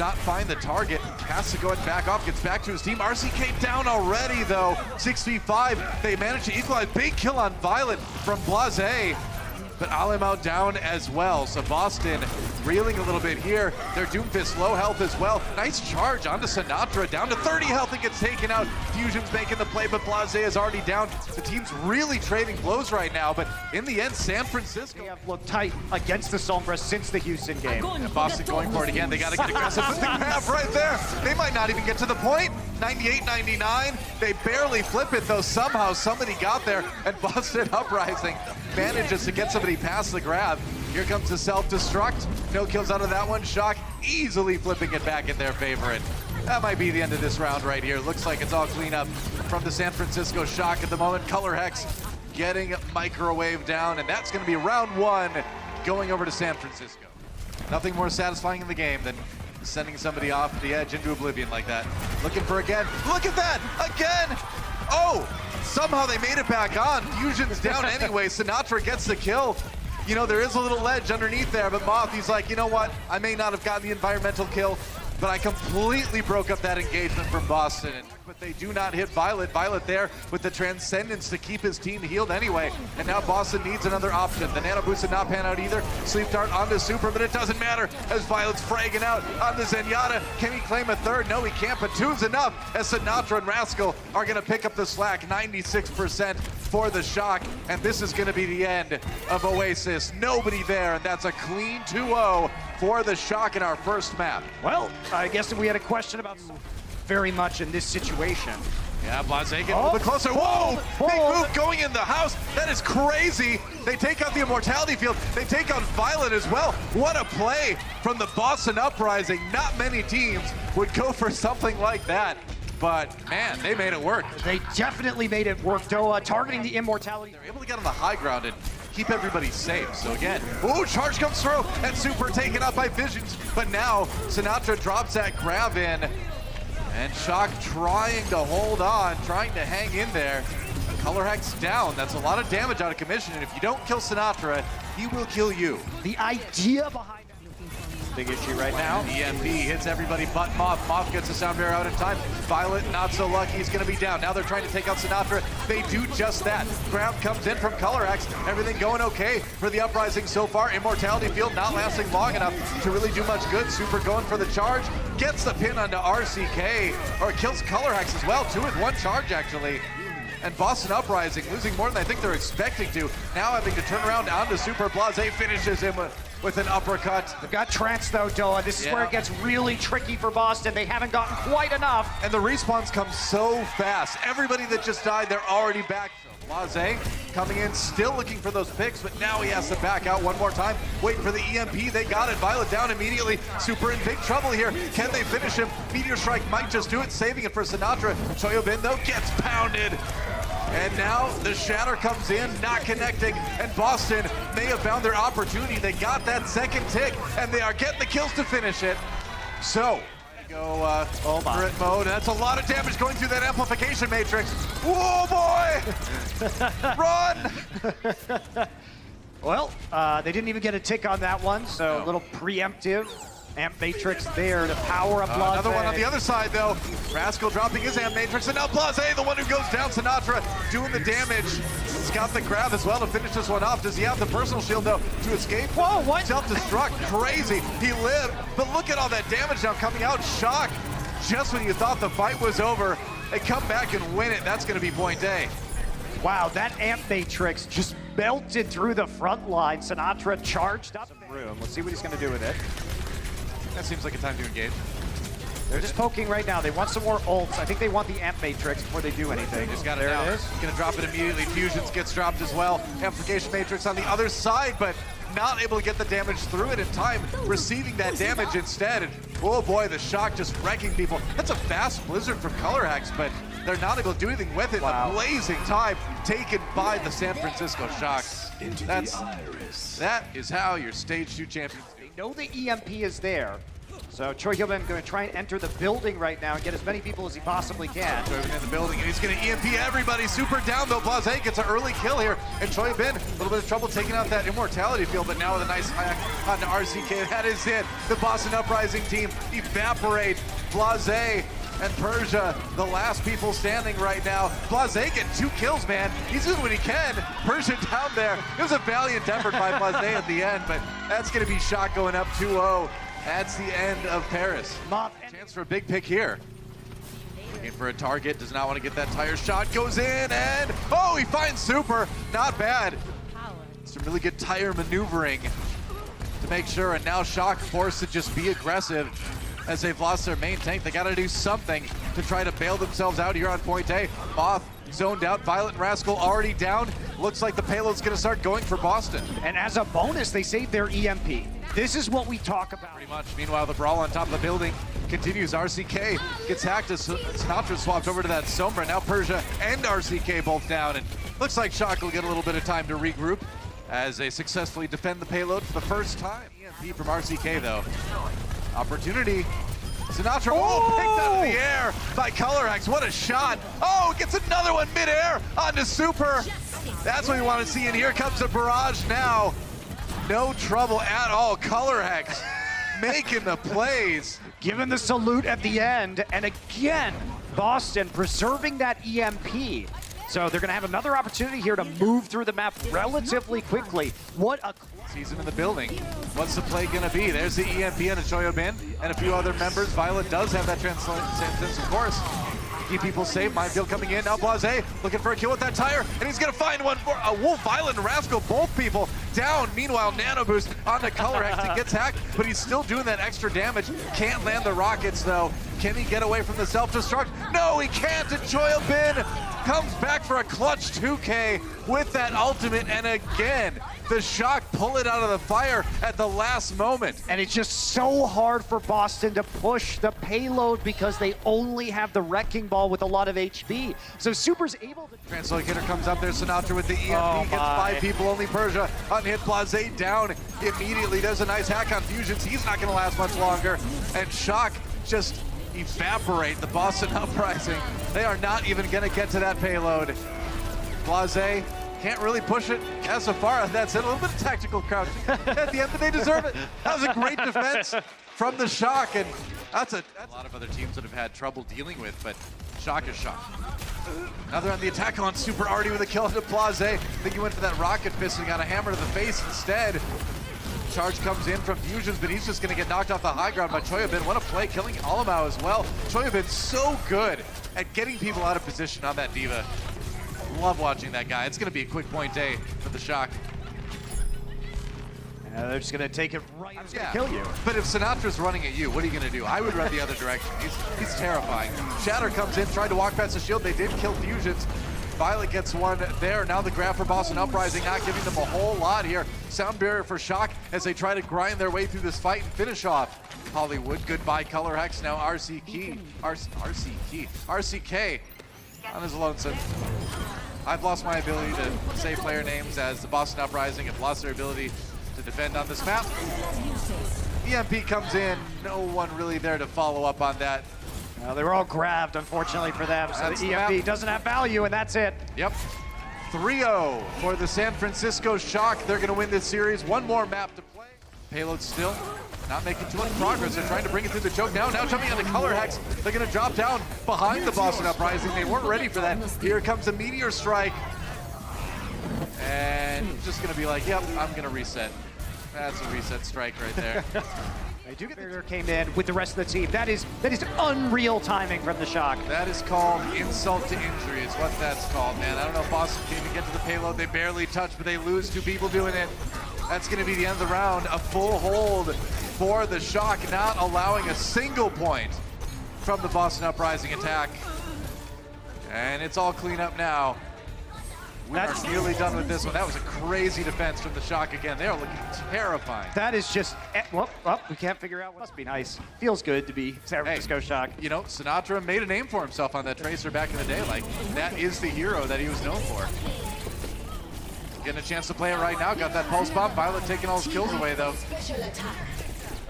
not find the target. Has to go and back off, gets back to his team. RCK down already though, 6v5. They managed to equalize. Big kill on Violet from Blase. But Alemão down as well. So Boston reeling a little bit here. Their Doomfist low health as well. Nice charge onto Sinatra, down to 30 health and gets taken out. Fusion's making the play, but Blase is already down. The team's really trading blows right now, but in the end, San Francisco They have looked tight against the Sombra since the Houston game. and Boston going for it again. They got to get aggressive with the grab right there. They might not even get to the point. 98-99. They barely flip it though. Somehow somebody got there, and Boston Uprising manages to get somebody past the grab. Here comes the self-destruct. No kills out of that one. Shock easily flipping it back in their favor. And that might be the end of this round right here. Looks like it's all clean up from the San Francisco Shock at the moment. Color Hex getting microwave down, and that's going to be round one going over to San Francisco. Nothing more satisfying in the game than sending somebody off the edge into oblivion like that. Looking for again. Look at that! Again! Oh! Somehow they made it back on. Fusion's down anyway. Sinatra gets the kill. You know, there is a little ledge underneath there, but Moth, he's like, you know what? I may not have gotten the environmental kill, but I completely broke up that engagement from Boston. But they do not hit Violet. Violet there with the Transcendence to keep his team healed anyway. And now Boston needs another option. The Nano Boost did not pan out either. Sleep Dart onto Super, but it doesn't matter as Violet's fragging out onto Zenyatta. Can he claim a third? No, he can't, but two's enough as Sinatra and Rascal are going to pick up the slack. 96% for the Shock, and this is going to be the end of Oasis. Nobody there, and that's a clean 2-0 for the Shock in our first map. Well, I guess if we had a question about very much in this situation. Yeah, Blase getting a little bit closer. Whoa! Big move going in the house. That is crazy. They take out the Immortality Field. They take out Violet as well. What a play from the Boston Uprising. Not many teams would go for something like that. But, man, they made it work. They definitely made it work, Doa, targeting the Immortality. They're able to get on the high ground and keep everybody safe. So again, ooh, charge comes through, and Super taken out by Visions. But now, Sinatra drops that grab in. And Shock trying to hold on, trying to hang in there. Color Hex down. That's a lot of damage out of commission. And if you don't kill Sinatra, he will kill you. The idea behind that. Big issue right now. EMP hits everybody but Moth. Moth gets the sound barrier out in time. Violet, not so lucky. He's going to be down. Now they're trying to take out Sinatra. They do just that. Grab comes in from Color Hex. Everything going okay for the Uprising so far. Immortality Field not lasting long enough to really do much good. Super going for the charge. Gets the pin onto RCK, or kills Color Hex as well. 2 with 1 charge, actually. And Boston Uprising losing more than I think they're expecting to. Now having to turn around onto Super. Blase finishes him with an uppercut. They've got Trance though, Doa. This is where it gets really tricky for Boston. They haven't gotten quite enough. And the respawns come so fast. Everybody that just died, they're already back. Blase coming in, still looking for those picks, but now he has to back out one more time. Waiting for the EMP, they got it. Violet down immediately. Super in big trouble here. Can they finish him? Meteor Strike might just do it, saving it for Sinatra. Choyobin though gets pounded. And now the Shatter comes in, not connecting, and Boston may have found their opportunity. They got that second tick, and they are getting the kills to finish it. So, go turret mode. That's a lot of damage going through that amplification matrix. Whoa, boy! Run! Well, they didn't even get a tick on that one, so a little preemptive. Amp Matrix there to power up Blase. Another one on the other side, though. Rascal dropping his Amp Matrix, and now Blase, the one who goes down. Sinatra doing the damage. He's got the grab as well to finish this one off. Does he have the personal shield, though, to escape? Whoa, what? Self-destruct, crazy. He lived, but look at all that damage now coming out. Shock, just when you thought the fight was over, they come back and win it. That's going to be point A. Wow, that Amp Matrix just melted through the front line. Sinatra charged up some room. Let's see what he's going to do with it. That seems like a time to engage. They're just poking right now. They want some more ults. I think they want the Amp Matrix before they do anything. Just got it there down. It is. Gonna drop it immediately. Fusions gets dropped as well. Amplification Matrix on the other side, but not able to get the damage through it in time, receiving that damage instead. And oh boy, the Shock just wrecking people. That's a fast blizzard from Color Hex, but they're not able to do anything with it. Wow. A blazing time taken by the San Francisco Shock. That is how your stage 2 champions do. They know the EMP is there, so So Choi Hyun going to try and enter the building right now and get as many people as he possibly can. Choi in the building, and he's going to EMP everybody. Super down, though. Blase gets an early kill here, and Choi Bin, a little bit of trouble taking out that immortality field, but now with a nice hack onto RCK. That is it. The Boston Uprising team evaporate. Blase and Persia, the last people standing right now. Blase getting 2 kills, man. He's doing what he can. Persia down there. It was a valiant effort by Blase at the end, but that's going to be Shock going up 2-0. That's the end of Paris. Chance for a big pick here. Looking for a target, does not want to get that tire shot. Goes in and, oh, he finds Super. Not bad. Some really good tire maneuvering to make sure, and now Shock forced to just be aggressive as they've lost their main tank. They got to do something to try to bail themselves out here on point A. Moth zoned out, Violet and Rascal already down. Looks like the payload's going to start going for Boston. And as a bonus, they saved their EMP. This is what we talk about. Pretty much. Meanwhile, the brawl on top of the building continues. RCK gets hacked as Sinatra swapped over to that Sombra. Now Persia and RCK both down, and looks like Shock will get a little bit of time to regroup as they successfully defend the payload for the first time. EMP from RCK, though. Opportunity. Sinatra, picked out of the air by ColorX. What a shot. Oh, gets another one midair onto Super. That's what we want to see, and here comes the barrage now. No trouble at all. ColorX making the plays. Given the salute at the end, and again, Boston preserving that EMP. So they're going to have another opportunity here to move through the map relatively quickly. What a season in the building. What's the play going to be? There's the EMP and a Choi Bin and a few other members. Violet does have that transcendence, of course. Keep people safe. Minefield coming in. Now Blase looking for a kill with that tire, and he's going to find one more. Wolf, Violet, and Rascal, both people down. Meanwhile, Nano Boost onto ColorX. He gets hacked, but he's still doing that extra damage. Can't land the rockets, though. Can he get away from the self-destruct? No, he can't. And Choi Bin comes back for a clutch 2K with that ultimate, and again, the Shock pull it out of the fire at the last moment. And it's just so hard for Boston to push the payload because they only have the Wrecking Ball with a lot of HP. So Super's able to... Translocator comes up there, Sinatra with the EMP, gets 5 people, only Persia unhit. Blase down immediately, does a nice hack on Fusions. He's not gonna last much longer, and Shock just evaporate the Boston Uprising. They are not even gonna get to that payload. Blase can't really push it. Asafara, that's it. A little bit of tactical crouching at the end, but they deserve it. That was a great defense from the Shock, and that's a lot of other teams that have had trouble dealing with, but Shock is Shock. Now they're on the attack on Super Artie with a kill into Blase. I think he went for that rocket fist and got a hammer to the face instead. Charge comes in from Fusions, but he's just going to get knocked off the high ground by Choi Bin. What a play, killing Alamau as well. Choi Bin so good at getting people out of position on that Diva. Love watching that guy. It's going to be a quick point day for the Shock. They're just going to take it right. I'm just going to kill you. But if Sinatra's running at you, what are you going to do? I would run the other direction. He's terrifying. Shatter comes in, tried to walk past the shield. They did kill Fusions. Violet gets one there. Now the grab for Boston Uprising, not giving them a whole lot here. Sound barrier for Shock as they try to grind their way through this fight and finish off Hollywood. Goodbye, ColorX. Now RCK on his lonesome. I've lost my ability to say player names as the Boston Uprising have lost their ability to defend on this map. EMP comes in, no one really there to follow up on that. They were all grabbed, unfortunately for them, so the EMP doesn't have value, and that's it. Yep. 3-0 for the San Francisco Shock. They're going to win this series. One more map to play. Payload still not making too much progress. They're trying to bring it through the choke now. Now jumping on the color hex. They're going to drop down behind the Boston Uprising. They weren't ready for that. Here comes a meteor strike. And just going to be like, yep, I'm going to reset. That's a reset strike right there. They do get the barrier came in with the rest of the team. That is unreal timing from the Shock. That is called insult to injury is what that's called, man. I don't know if Boston can even get to the payload. They barely touch, but they lose 2 people doing it. That's going to be the end of the round. A full hold for the Shock, not allowing a single point from the Boston Uprising attack. And it's all clean up now. That's nearly done with this one. That was a crazy defense from the Shock again. They are looking terrifying. That is just, well, we can't figure out what must be nice. Feels good to be San Francisco Shock. You know, Sinatra made a name for himself on that Tracer back in the day. Like, that is the hero that he was known for. Getting a chance to play it right now. Got that pulse bomb. Violet taking all his kills away, though.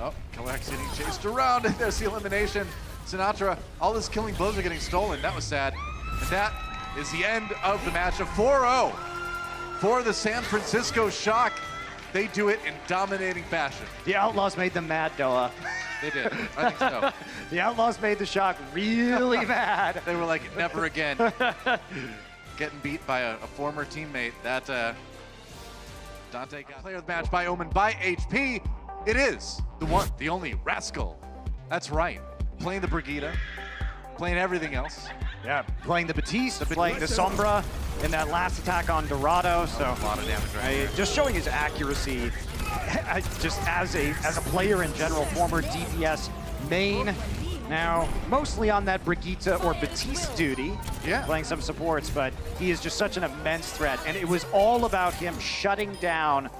Oh, Kalex getting chased around, and there's the elimination. Sinatra, all his killing blows are getting stolen. That was sad. And that is the end of the match of 4-0 for the San Francisco Shock. They do it in dominating fashion. The Outlaws made them mad, Doa. They did. I think so. The Outlaws made the Shock really mad. They were like, never again. Getting beat by a former teammate. That Dante got player of the match by Omen by HP. It is the one, the only Rascal. That's right. Playing the Brigitte, playing everything else. Yeah, playing the Batiste, playing the Sombra in that last attack on Dorado. So a lot of damage right there. just showing his accuracy, just as a player in general, former DPS main. Now, mostly on that Brigitte or Batiste duty, playing some supports, but he is just such an immense threat. And it was all about him shutting down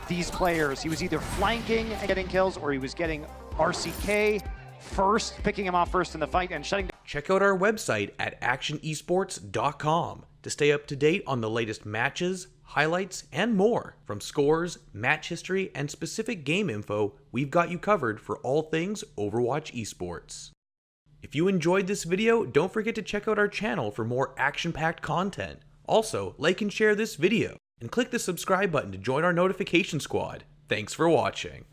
these players. He was either flanking and getting kills, or he was getting RCK first, picking him off first in the fight and shutting down. Check out our website at actionesports.com to stay up to date on the latest matches, highlights, and more. From scores, match history, and specific game info, we've got you covered for all things Overwatch esports. If you enjoyed this video, don't forget to check out our channel for more action-packed content. Also, like and share this video, and click the subscribe button to join our notification squad. Thanks for watching.